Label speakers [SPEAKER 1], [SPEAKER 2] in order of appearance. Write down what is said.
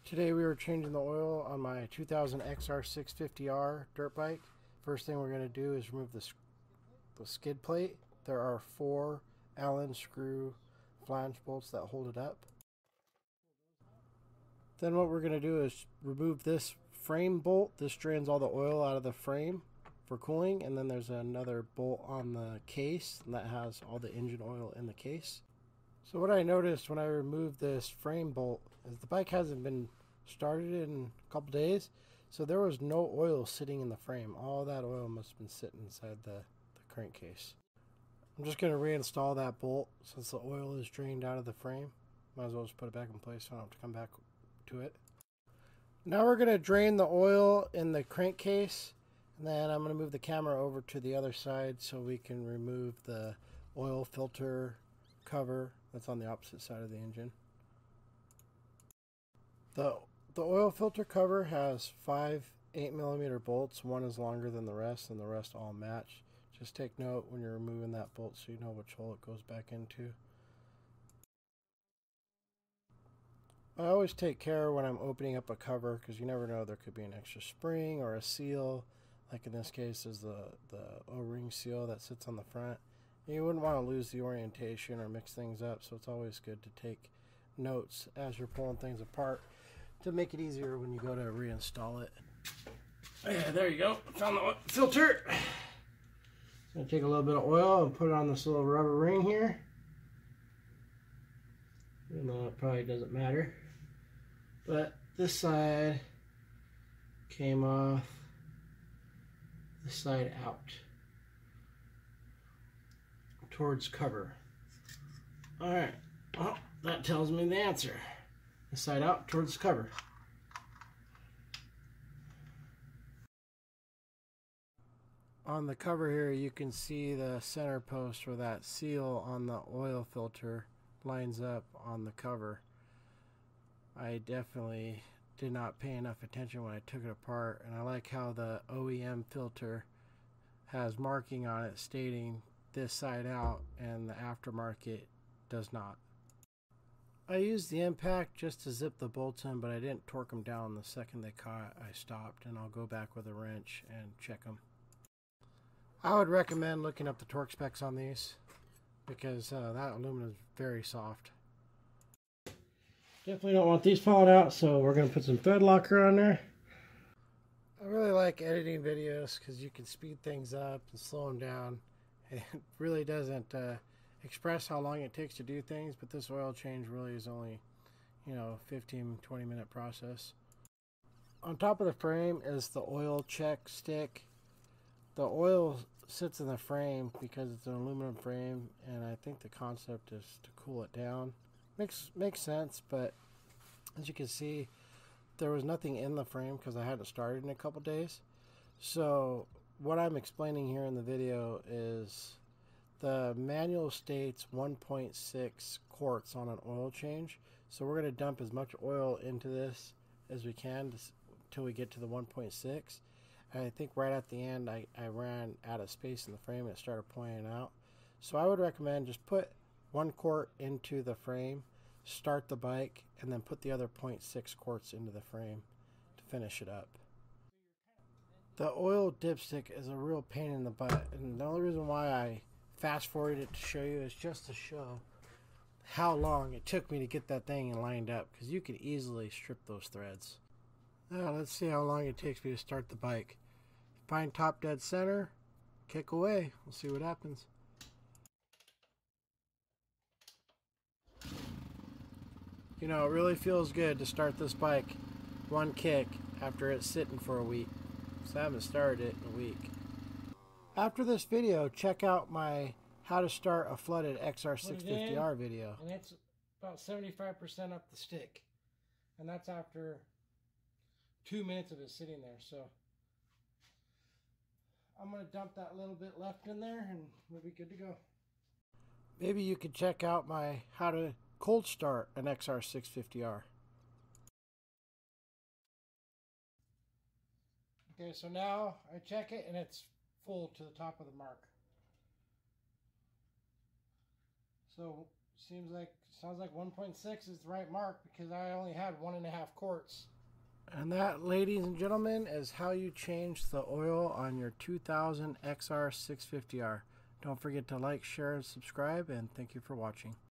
[SPEAKER 1] Today we were changing the oil on my 2000 xr650r dirt bike. First thing we're going to do is remove the skid plate. There are 4 Allen screw flange bolts that hold it up. Then what we're going to do is remove this frame bolt. This drains all the oil out of the frame for cooling, and then there's another bolt on the case that has all the engine oil in the case. So what I noticed when I removed this frame bolt is the bike hasn't been started in a couple days, so there was no oil sitting in the frame. All that oil must have been sitting inside the crankcase. I'm just going to reinstall that bolt since the oil is drained out of the frame. Might as well just put it back in place so I don't have to come back to it. Now we're going to drain the oil in the crankcase, and then I'm going to move the camera over to the other side so we can remove the oil filter cover that's on the opposite side of the engine. The oil filter cover has 5 8mm bolts. One is longer than the rest, and the rest all match. Just take note when you're removing that bolt so you know which hole it goes back into. I always take care when I'm opening up a cover because you never know, there could be an extra spring or a seal. Like in this case is the O-ring seal that sits on the front. You wouldn't want to lose the orientation or mix things up, so it's always good to take notes as you're pulling things apart to make it easier when you go to reinstall it. Yeah, there you go. Found the filter. So take a little bit of oil and put it on this little rubber ring here. Even though it probably doesn't matter. But this side came off, this side out towards cover. Alright, well, that tells me the answer. This side out towards cover. On the cover here you can see the center post where that seal on the oil filter lines up on the cover. I definitely did not pay enough attention when I took it apart, and I like how the OEM filter has marking on it stating this side out and the aftermarket does not. I used the impact just to zip the bolts in, but I didn't torque them down. The second they caught, I stopped, and I'll go back with a wrench and check them. I would recommend looking up the torque specs on these because that aluminum is very soft. Definitely don't want these falling out, so we're going to put some thread locker on there. I really like editing videos because you can speed things up and slow them down. It really doesn't express how long it takes to do things, but this oil change really is only, 15-20 minute process. On top of the frame is the oil check stick. The oil sits in the frame because it's an aluminum frame, and I think the concept is to cool it down. Makes sense, but as you can see, there was nothing in the frame because I hadn't started in a couple days. So what I'm explaining here in the video is the manual states 1.6 quarts on an oil change. So we're going to dump as much oil into this as we can until we get to the 1.6. And I think right at the end I ran out of space in the frame and it started pouring out. So I would recommend just put 1 quart into the frame, start the bike, and then put the other 0.6 quarts into the frame to finish it up. The oil dipstick is a real pain in the butt, and the only reason why I fast forwarded it to show you is just to show how long it took me to get that thing lined up, because you could easily strip those threads. Now let's see how long it takes me to start the bike. Find top dead center, kick away, we'll see what happens. It really feels good to start this bike one kick after it's sitting for a week. So I haven't started it in a week. After this video, check out my how to start a flooded xr650r video. And it's about 75% up the stick. And that's after 2 minutes of it sitting there. So I'm going to dump that little bit left in there and we'll be good to go. Maybe you could check out my how to cold start an xr650r. Okay, so now I check it and it's full to the top of the mark. So sounds like 1.6 is the right mark because I only had 1.5 quarts. And that, ladies and gentlemen, is how you change the oil on your 2000 XR650R. Don't forget to like, share, and subscribe, and thank you for watching.